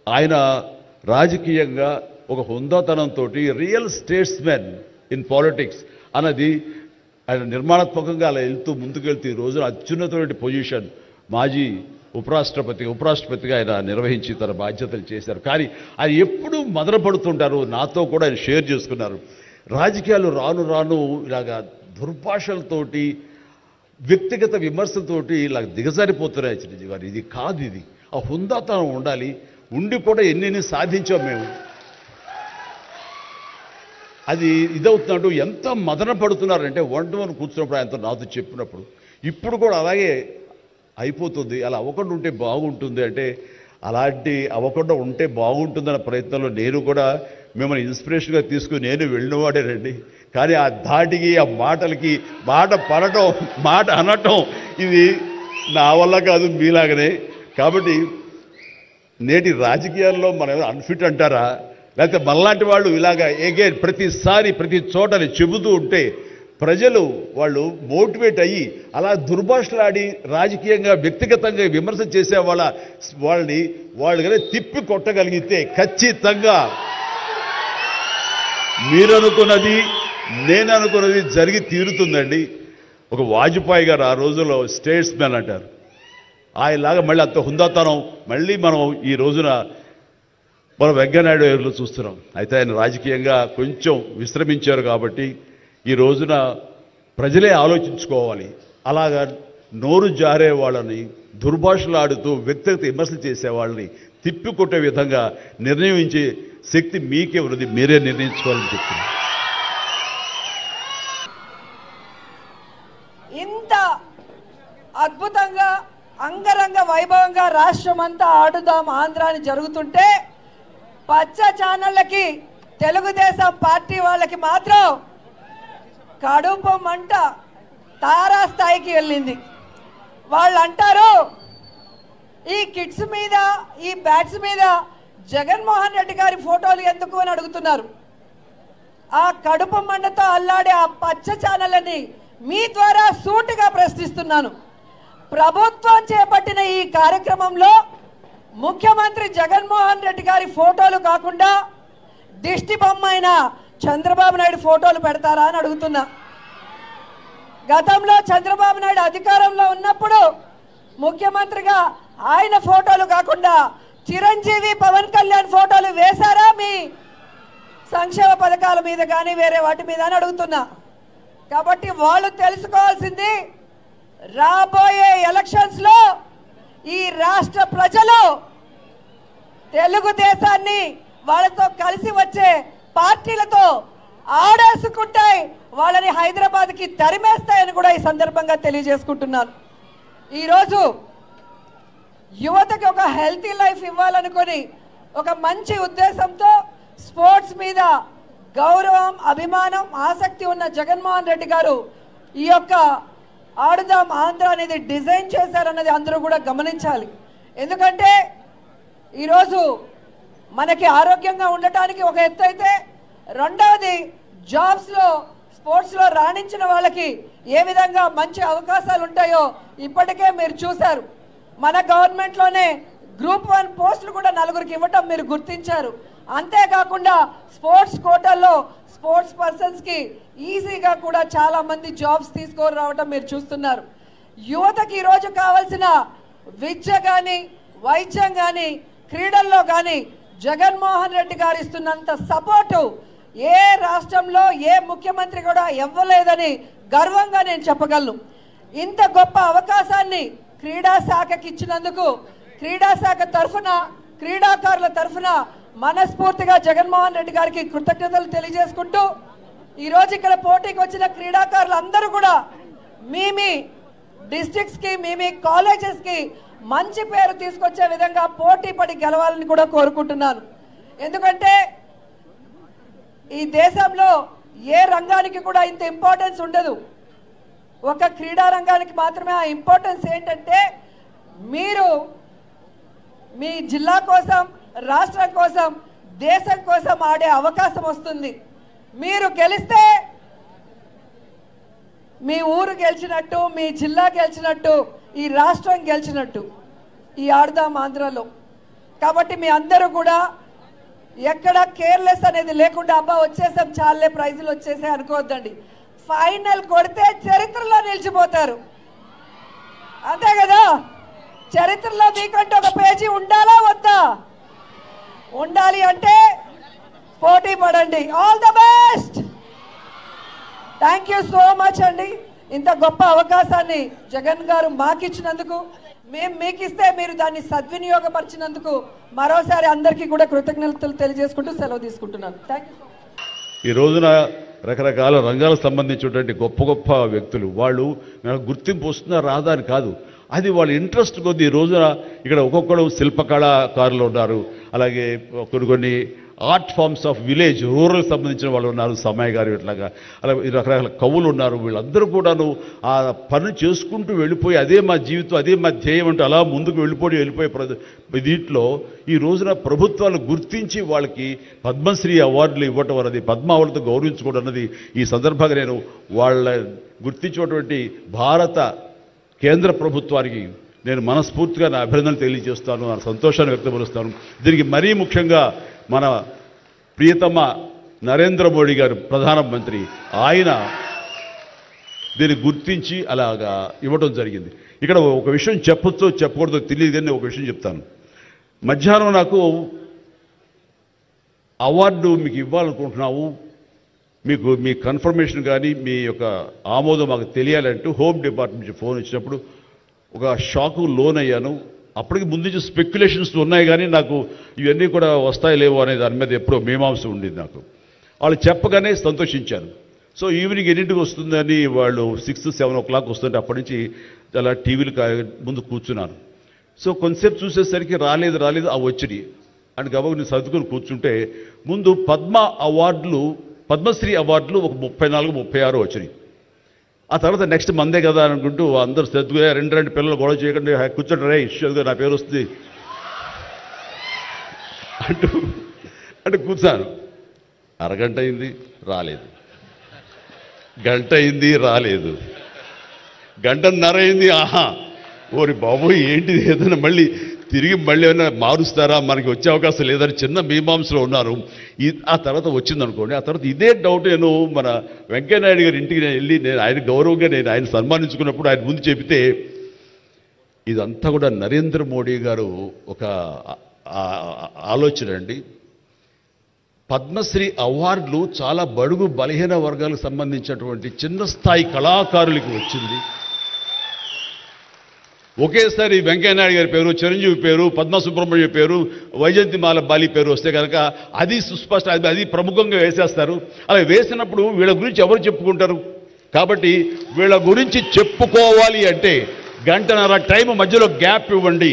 ఆయన రాజకీయంగా ఒక హుందాతనంతో రియల్ స్టేట్స్మెన్ ఇన్ పాలిటిక్స్ అన్నది ఆయన నిర్మాణాత్మకంగా అలా ముందుకెళ్తూ ఈ రోజున అత్యున్నతమైన పొజిషన్ మాజీ ఉపరాష్ట్రపతిగా ఆయన నిర్వహించి తన బాధ్యతలు చేశారు. కానీ ఆయన ఎప్పుడూ మదనపడుతుంటారు. నాతో కూడా ఆయన షేర్ చేసుకున్నారు. రాజకీయాలు రాను రాను ఇలాగా దుర్భాషలతోటి వ్యక్తిగత విమర్శలతోటి ఇలా దిగజారిపోతున్నాయి చిరంజీవి గారు. ఇది కాదు, ఇది ఆ హుందాతనం ఉండాలి. ఉండి కూడా ఎన్ని సాధించాం మేము. అది ఇదవుతున్నాడు. ఎంత మదన పడుతున్నారంటే వన్ కూర్చున్నప్పుడు ఆయనతో నాతో చెప్పినప్పుడు ఇప్పుడు కూడా అలాగే అయిపోతుంది. అలా అవ్వకుండా ఉంటే బాగుంటుంది అంటే అలాంటి అవ్వకుండా ఉంటే బాగుంటుందన్న ప్రయత్నంలో నేను కూడా మిమ్మల్ని ఇన్స్పిరేషన్గా తీసుకుని నేను వెళ్ళినవాడేనండి. కానీ ఆ ధాటికి ఆ మాటలకి మాట పడటం మాట అనటం ఇది నా వల్ల కాదు, మీలాగనే. కాబట్టి నేటి రాజకీయాల్లో మనం అన్ఫిట్ అంటారా, లేకపోతే మనలాంటి వాళ్ళు ఇలాగా ఎగైన్ ప్రతిసారి ప్రతి చోటని చెబుతూ ఉంటే ప్రజలు వాళ్ళు మోటివేట్ అయ్యి అలా దుర్భాషలాడి రాజకీయంగా వ్యక్తిగతంగా విమర్శ చేసే వాళ్ళని కానీ తిప్పి కొట్టగలిగితే ఖచ్చితంగా మీరనుకున్నది నేను అనుకున్నది జరిగి తీరుతుందండి. ఒక వాజ్పేయి గారు ఆ రోజుల్లో స్టేట్స్ మ్యాన్ అంటారు. ఆయనలాగా మళ్ళీ అంత హుందాతనం మళ్ళీ మనం ఈ రోజున మనం వెంకయ్యనాయుడు గారిలో చూస్తున్నాం. అయితే ఆయన రాజకీయంగా కొంచెం విశ్రమించారు కాబట్టి ఈ రోజున ప్రజలే ఆలోచించుకోవాలి. అలాగా నోరు జారే వాళ్ళని దుర్భాషలాడుతూ వ్యక్తిగత విమర్శలు చేసేవాళ్ళని తిప్పికొట్టే విధంగా నిర్ణయించే శక్తి మీకే ఉన్నది, మీరే నిర్ణయించుకోవాలని చెప్తున్నారు. ఇంత అద్భుతంగా అంగరంగ వైభవంగా రాష్ట్రమంతా ఆడుదాం ఆంధ్రాని జరుగుతుంటే పచ్చ ఛానళ్ళకి తెలుగుదేశం పార్టీ వాళ్ళకి మాత్రం కడుపు మంట తారాస్థాయికి వెళ్ళింది. వాళ్ళు అంటారు ఈ కిడ్స్ మీద ఈ బ్యాట్స్ మీద జగన్మోహన్ రెడ్డి గారి ఫోటోలు ఎందుకు అని అడుగుతున్నారు. ఆ కడుపు మంటతో అల్లాడే ఆ పచ్చ ఛానళ్ళని మీ ద్వారా సూటిగా ప్రశ్నిస్తున్నాను. ప్రభుత్వం చేపట్టిన ఈ కార్యక్రమంలో ముఖ్యమంత్రి జగన్మోహన్ రెడ్డి గారి ఫోటోలు కాకుండా దిష్టి బొమ్మ అయిన చంద్రబాబు నాయుడు ఫోటోలు పెడతారా అని అడుగుతున్నా. గతంలో చంద్రబాబు నాయుడు అధికారంలో ఉన్నప్పుడు ముఖ్యమంత్రిగా ఆయన ఫోటోలు కాకుండా చిరంజీవి పవన్ కళ్యాణ్ ఫోటోలు వేశారా మీ సంక్షేమ పథకాల మీద కానీ వేరే వాటి మీద అని అడుగుతున్నా. కాబట్టి వాళ్ళు తెలుసుకోవాల్సింది రాబోయే ఎలక్షన్స్ లో ఈ రాష్ట్ర ప్రజలు తెలుగుదేశాన్ని వాళ్ళతో కలిసి వచ్చే పార్టీలతో ఆడేసుకుంటాయి, వాళ్ళని హైదరాబాద్కి తరిమేస్తాయని కూడా ఈ సందర్భంగా తెలియజేసుకుంటున్నాను. ఈరోజు యువతకి ఒక హెల్తీ లైఫ్ ఇవ్వాలనుకొని ఒక మంచి ఉద్దేశంతో స్పోర్ట్స్ మీద గౌరవం, అభిమానం, ఆసక్తి ఉన్న జగన్మోహన్ రెడ్డి గారు ఈ యొక్క ఆడుదాం ఆంధ్ర అనేది డిజైన్ చేశారన్నది అందరూ కూడా గమనించాలి. ఎందుకంటే ఈరోజు మనకి ఆరోగ్యంగా ఉండటానికి ఒక ఎత్తు అయితే, రెండవది జాబ్స్లో స్పోర్ట్స్లో రాణించిన వాళ్ళకి ఏ విధంగా మంచి అవకాశాలు ఉంటాయో ఇప్పటికే మీరు చూశారు. మన గవర్నమెంట్లోనే గ్రూప్ 1 పోస్టులు కూడా 4కి ఇవ్వటం మీరు గుర్తించారు. అంతేకాకుండా స్పోర్ట్స్ కోటాల్లో స్పోర్ట్స్ పర్సన్స్కి ఈజీగా కూడా చాలా మంది జాబ్స్ తీసుకొని రావటం మీరు చూస్తున్నారు. యువతకి ఈరోజు కావాల్సిన విద్య కానీ వైద్యం కానీ క్రీడల్లో కానీ జగన్మోహన్ రెడ్డి గారు ఇస్తున్నంత సపోర్టు ఏ రాష్ట్రంలో ఏ ముఖ్యమంత్రి కూడా ఇవ్వలేదని గర్వంగా నేను చెప్పగలను. ఇంత గొప్ప అవకాశాన్ని క్రీడా శాఖకి ఇచ్చినందుకు క్రీడా శాఖ తరఫున క్రీడాకారుల తరఫున మనస్ఫూర్తిగా జగన్మోహన్ రెడ్డి గారికి కృతజ్ఞతలు తెలియజేసుకుంటూ ఈరోజు ఇక్కడ పోటీకి వచ్చిన క్రీడాకారులు అందరూ కూడా మీ డిస్ట్రిక్ట్స్కి మీ కాలేజెస్కి మంచి పేరు తీసుకొచ్చే విధంగా పోటీ పడి గెలవాలని కూడా కోరుకుంటున్నాను. ఎందుకంటే ఈ దేశంలో ఏ రంగానికి కూడా ఇంత ఇంపార్టెన్స్ ఉండదు, ఒక క్రీడా రంగానికి మాత్రమే ఆ ఇంపార్టెన్స్. ఏంటంటే మీరు మీ జిల్లా కోసం, రాష్ట్రం కోసం, దేశం కోసం ఆడే అవకాశం వస్తుంది. మీరు గెలిస్తే మీ ఊరు గెలిచినట్టు, మీ జిల్లా గెలిచినట్టు, ఈ రాష్ట్రం గెలిచినట్టు ఈ ఆడుదాం ఆంధ్రలో. కాబట్టి మీ అందరూ కూడా ఎక్కడ కేర్లెస్ అనేది లేకుండా అబ్బా వచ్చేసాం చాలే ప్రైజులు వచ్చేసే అనుకోవద్దండి. ఫైనల్ కొడితే చరిత్రలో నిలిచిపోతారు, అంతే కదా. చరిత్రలో మీకంటే ఒక పేజీ ఉండాలా వద్దా? ఉండాలి అంటే పోటీ పడండి. All the best. Thank you so much అండి. ఇంత గొప్ప అవకాశాన్ని జగన్ గారు మాకిచ్చినందుకు, మేము మీకు ఇస్తే మీరు దాన్ని సద్వినియోగపరిచినందుకు మరోసారి అందరికీ కూడా కృతజ్ఞతలు తెలియజేసుకుంటూ సెలవు తీసుకుంటున్నాను. Thank you. ఈ రోజున రకరకాల రంగాలకు సంబంధించినటువంటి గొప్ప గొప్ప వ్యక్తులు వాళ్ళు గుర్తింపు వస్తుందా రాదా అని కాదు, అది వాళ్ళ ఇంట్రెస్ట్ కొద్ది. ఈ రోజున ఇక్కడ ఒక్కొక్కరు శిల్పకళాకారులు ఉన్నారు, అలాగే కొన్ని art forms of village rural సంబంధించిన వాళ్ళు ఉన్నారు, సమయ గారు ఇట్లాగా అలా రకరకాల కవులు ఉన్నారు. వీళ్ళందరూ కూడాను ఆ పని చేసుకుంటూ వెళ్ళిపోయి అదే మా జీవితం, అదే మా ధ్యేయం అంటూ అలా ముందుకు వెళ్ళిపోయే దీంట్లో ఈ రోజున ప్రభుత్వాలు గుర్తించి వాళ్ళకి పద్మశ్రీ అవార్డులు ఇవ్వటం అన్నది, పద్మ అవార్డుతో గౌరవించుకోవడం అన్నది ఈ సందర్భంగా నేను వాళ్ళ గుర్తించినటువంటి భారత కేంద్ర ప్రభుత్వానికి నేను మనస్ఫూర్తిగా నా అభినందనలు తెలియజేస్తాను, నా సంతోషాన్ని వ్యక్తపరుస్తాను. దీనికి మరీ ముఖ్యంగా మన ప్రియతమ నరేంద్ర మోడీ గారు ప్రధానమంత్రి, ఆయన దీన్ని గుర్తించి అలాగా ఇవ్వడం జరిగింది. ఇక్కడ ఒక విషయం చెప్పొచ్చో చెప్పకూడదో తెలియదు కానీ ఒక విషయం చెప్తాను. మధ్యాహ్నం నాకు అవార్డు మీకు ఇవ్వాలనుకుంటున్నాము, మీకు మీ కన్ఫర్మేషన్ కానీ మీ యొక్క ఆమోదం మాకు తెలియాలంటూ హోమ్ డిపార్ట్మెంట్ నుంచి ఫోన్ ఇచ్చినప్పుడు ఒక షాకు లోన్ అయ్యాను. అప్పటికి ముందు నుంచి స్పెక్యులేషన్స్ ఉన్నాయి కానీ నాకు ఇవన్నీ కూడా వస్తాయి లేవో అనే దాని మీద ఎప్పుడో మీమాంస ఉండేది నాకు. వాళ్ళు చెప్పగానే సంతోషించాను. సో ఈవినింగ్ ఎన్నింటికి వస్తుందని వాళ్ళు 6-7 o'clock వస్తుంటే అప్పటి నుంచి అలా టీవీలు ముందు కూర్చున్నాను. సో కొంతసేపు చూసేసరికి రాలేదు ఆ వచ్చినాయి అని గబగ నేను సర్దుకొని కూర్చుంటే ముందు పద్మశ్రీ అవార్డులు ఒక 34-36 వచ్చినాయి. ఆ తర్వాత నెక్స్ట్ మందే కదా అనుకుంటూ అందరూ సర్దుగా రెండు పిల్లలు గొడవ చేయకుండా కూర్చోండి రే ఇష్యూగా నా పేరు వస్తుంది అంటూ కూర్చాను. అరగంట అయింది రాలేదు, గంట అయింది రాలేదు, గంటన్నర అయింది. ఆహా ఓరి బాబోయ్ ఏంటిది, ఏదైనా మళ్ళీ ఏమైనా మారుస్తారా, మనకి వచ్చే అవకాశం లేదని చిన్న మీమాంసలో ఉన్నారు. ఆ తర్వాత వచ్చిందనుకోండి. ఆ తర్వాత ఇదే డౌట్ నేను మన వెంకయ్యనాయుడు గారి ఇంటికి వెళ్ళి నేను ఆయన గౌరవంగా ఆయన సన్మానించుకున్నప్పుడు ఆయన ముందు చెబితే ఇదంతా కూడా నరేంద్ర మోడీ గారు ఒక ఆలోచన అండి. పద్మశ్రీ అవార్డులు చాలా బడుగు బలహీన వర్గాలకు సంబంధించినటువంటి చిన్న స్థాయి కళాకారులకి వచ్చింది. ఒకేసారి వెంకయ్యనాయుడు గారి పేరు, చిరంజీవి పేరు, పద్మ సుబ్రహ్మణ్యం పేరు, వైజయంతిమాల బాలి పేరు వస్తే కనుక అది సుస్పష్ట, అది ప్రముఖంగా వేసేస్తారు. అలా వేసినప్పుడు వీళ్ళ గురించి ఎవరు చెప్పుకుంటారు? కాబట్టి వీళ్ళ గురించి చెప్పుకోవాలి అంటే గంటన్నర టైం మధ్యలో గ్యాప్ ఇవ్వండి.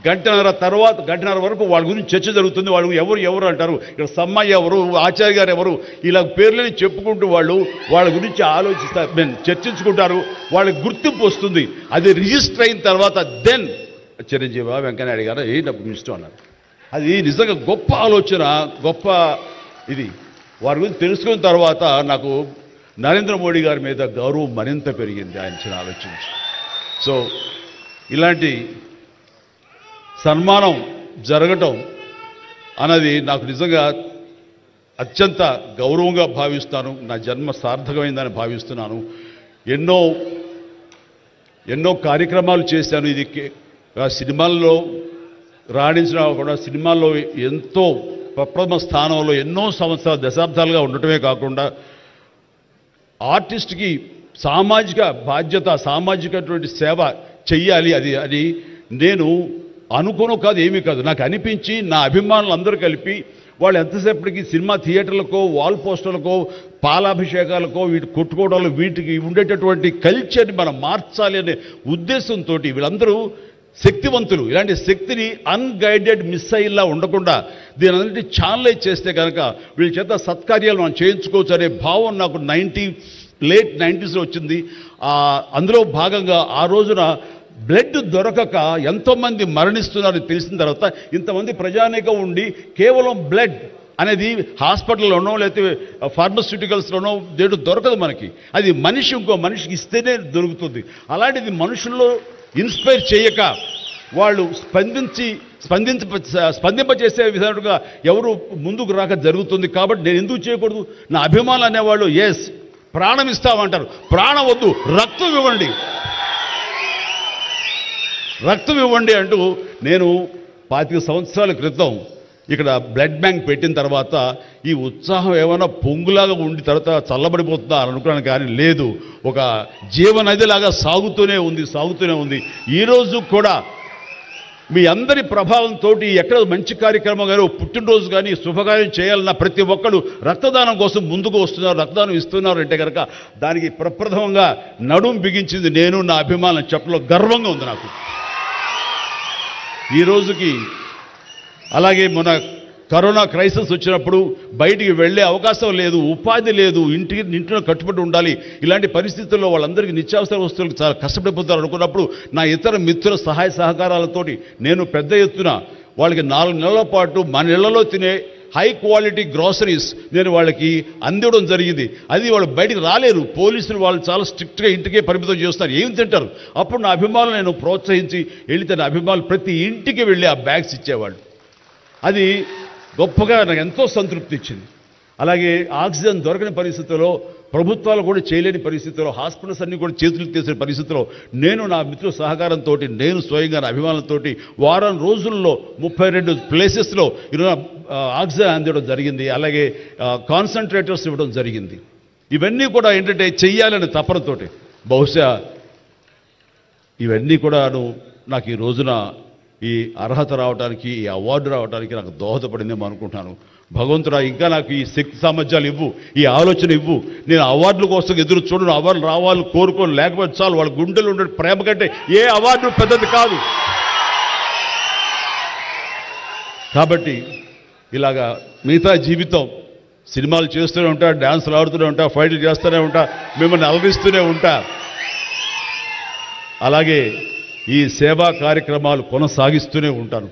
గంటన్నర వరకు వాళ్ళ గురించి చర్చ జరుగుతుంది. వాళ్ళు ఎవరు అంటారు, ఇక్కడ సమ్మయ్య ఎవరు, ఆచార్య గారు ఎవరు, ఇలా పేర్లని చెప్పుకుంటూ వాళ్ళ గురించి ఆలోచిస్తారు, చర్చించుకుంటారు. వాళ్ళకి గుర్తింపు వస్తుంది. అది రిజిస్టర్ అయిన తర్వాత దెన్ చిరంజీవి వెంకయ్యనాయుడు గారు డబ్బు ఇష్టం అన్నారు. అది నిజంగా గొప్ప ఆలోచన, గొప్ప ఇది. వారి గురించి తెలుసుకున్న తర్వాత నాకు నరేంద్ర మోడీ గారి మీద గౌరవం మరింత పెరిగింది ఆయన చిన్న ఆలోచించి. సో ఇలాంటి సన్మానం జరగటం అన్నది నాకు నిజంగా అత్యంత గౌరవంగా భావిస్తాను. నా జన్మ సార్థకమైందని భావిస్తున్నాను. ఎన్నో కార్యక్రమాలు చేశాను. ఇది సినిమాల్లో రాణించిన కూడా సినిమాల్లో ఎంతో ప్రప్రథమ స్థానంలో ఎన్నో సంవత్సరాలు దశాబ్దాలుగా ఉండటమే కాకుండా ఆర్టిస్ట్కి సామాజిక బాధ్యత, సామాజికటువంటి సేవ చెయ్యాలి. అది నేను అనుకోను కాదు, ఏమీ కాదు, నాకు అనిపించి నా అభిమానులు అందరూ కలిపి వాళ్ళు ఎంతసేపటికి సినిమా థియేటర్లకో వాల్ పోస్టర్లకో పాలాభిషేకాలకో వీటి కొట్టుకోవడాలు వీటికి ఉండేటటువంటి కల్చర్ని మనం మార్చాలి అనే ఉద్దేశంతో వీళ్ళందరూ శక్తివంతులు. ఇలాంటి శక్తిని అన్గైడెడ్ మిస్సైల్లా ఉండకుండా దీని అన్నింటి ఛానలైజ్ చేస్తే కనుక వీళ్ళ చేత సత్కార్యాలు మనం చేయించుకోవచ్చు అనే భావం నాకు లేట్ 90s వచ్చింది. అందులో భాగంగా ఆ రోజున బ్లడ్ దొరకక ఎంతోమంది మరణిస్తున్నారని తెలిసిన తర్వాత ఇంతమంది ప్రజానీకం ఉండి కేవలం బ్లడ్ అనేది హాస్పిటల్లోనో లేకపోతే ఫార్మస్యూటికల్స్లోనో దేడు దొరకదు మనకి. అది మనిషి ఇంకో మనిషికి ఇస్తేనే దొరుకుతుంది. అలాంటిది మనుషుల్లో ఇన్స్పైర్ చేయక వాళ్ళు స్పందించి స్పందింపచేసే విధంగా ఎవరు ముందుకు రాక జరుగుతుంది. కాబట్టి నేను ఎందుకు చేయకూడదు? నా అభిమానులు అనేవాళ్ళు ఎస్ ప్రాణం ఇస్తామంటారు. ప్రాణం వద్దు, రక్తం ఇవ్వండి, రక్తం ఇవ్వండి అంటూ నేను 25 సంవత్సరాల క్రితం ఇక్కడ బ్లడ్ బ్యాంక్ పెట్టిన తర్వాత ఈ ఉత్సాహం ఏమైనా పొంగులాగా ఉండి తర్వాత చల్లబడిపోతుందా అని అనుకున్నాను. కానీ లేదు, ఒక జీవనదిలాగా సాగుతూనే ఉంది. ఈరోజు కూడా మీ అందరి ప్రభావంతో ఎక్కడ మంచి కార్యక్రమం కానీ పుట్టినరోజు కానీ శుభకార్యం చేయాలన్న ప్రతి ఒక్కరు రక్తదానం కోసం ముందుకు వస్తున్నారు, రక్తదానం ఇస్తున్నారు అంటే కనుక దానికి ప్రప్రథమంగా నడుం బిగించింది నేను, నా అభిమానం చెప్పలో గర్వంగా ఉంది నాకు ఈ రోజుకి. అలాగే మన కరోనా క్రైసిస్ వచ్చినప్పుడు బయటికి వెళ్ళే అవకాశం లేదు, ఉపాధి లేదు, ఇంట్లో కట్టుబడి ఉండాలి. ఇలాంటి పరిస్థితుల్లో వాళ్ళందరికీ నిత్యావసర వస్తువులకు చాలా కష్టపడిపోతారు అనుకున్నప్పుడు నా ఇతర మిత్రుల సహాయ సహకారాలతోటి నేను పెద్ద ఎత్తున వాళ్ళకి 4 నెలల పాటు మన ఇళ్లలో తినే హై క్వాలిటీ గ్రాసరీస్ నేను వాళ్ళకి అందివ్వడం జరిగింది. అది వాళ్ళు బయటికి రాలేరు, పోలీసులు వాళ్ళు చాలా స్ట్రిక్ట్గా ఇంటికే పరిమితం చేస్తారు, ఏం తింటారు. అప్పుడు నా అభిమానులు నేను ప్రోత్సహించి వెళితే నా అభిమానులు ప్రతి ఇంటికి వెళ్ళి ఆ బ్యాగ్స్ ఇచ్చేవాళ్ళు. అది గొప్పగా నాకు ఎంతో సంతృప్తి ఇచ్చింది. అలాగే ఆక్సిజన్ దొరకని పరిస్థితుల్లో, ప్రభుత్వాలు కూడా చేయలేని పరిస్థితుల్లో, హాస్పిటల్స్ అన్నీ కూడా చేతులు తీసిన పరిస్థితుల్లో నేను నా మిత్రుల సహకారంతో నేను స్వయంగా నా అభిమానులతో వారం రోజుల్లో 32 ప్లేసెస్లో ఆక్సిజన్ అందివ్వడం జరిగింది. అలాగే కాన్సన్ట్రేటర్స్ ఇవ్వడం జరిగింది. ఇవన్నీ కూడా ఏంటంటే చెయ్యాలని తపనతోటి. బహుశా ఇవన్నీ కూడాను నాకు ఈ రోజున ఈ అర్హత రావడానికి, ఈ అవార్డు రావడానికి నాకు దోహదపడిందేమో అనుకుంటున్నాను. భగవంతుడా ఇంకా నాకు ఈ శక్తి సామర్థ్యాలు ఇవ్వు, ఈ ఆలోచన ఇవ్వు. నేను అవార్డుల కోసం ఎదురు చూడను, అవార్డులు రావాలని కోరుకోను. లేకపోతే చాలు, వాళ్ళ గుండెలు ఉండే ప్రేమ కంటే ఏ అవార్డు పెద్దది కాదు. కాబట్టి ఇలాగా మిగతా జీవితం సినిమాలు చేస్తూనే ఉంటా, డ్యాన్సులు ఆడుతూనే ఉంటా, ఫైట్లు చేస్తూనే ఉంటా, మిమ్మల్ని అలరిస్తూనే ఉంటా. అలాగే ఈ సేవా కార్యక్రమాలు కొనసాగిస్తూనే ఉంటాను.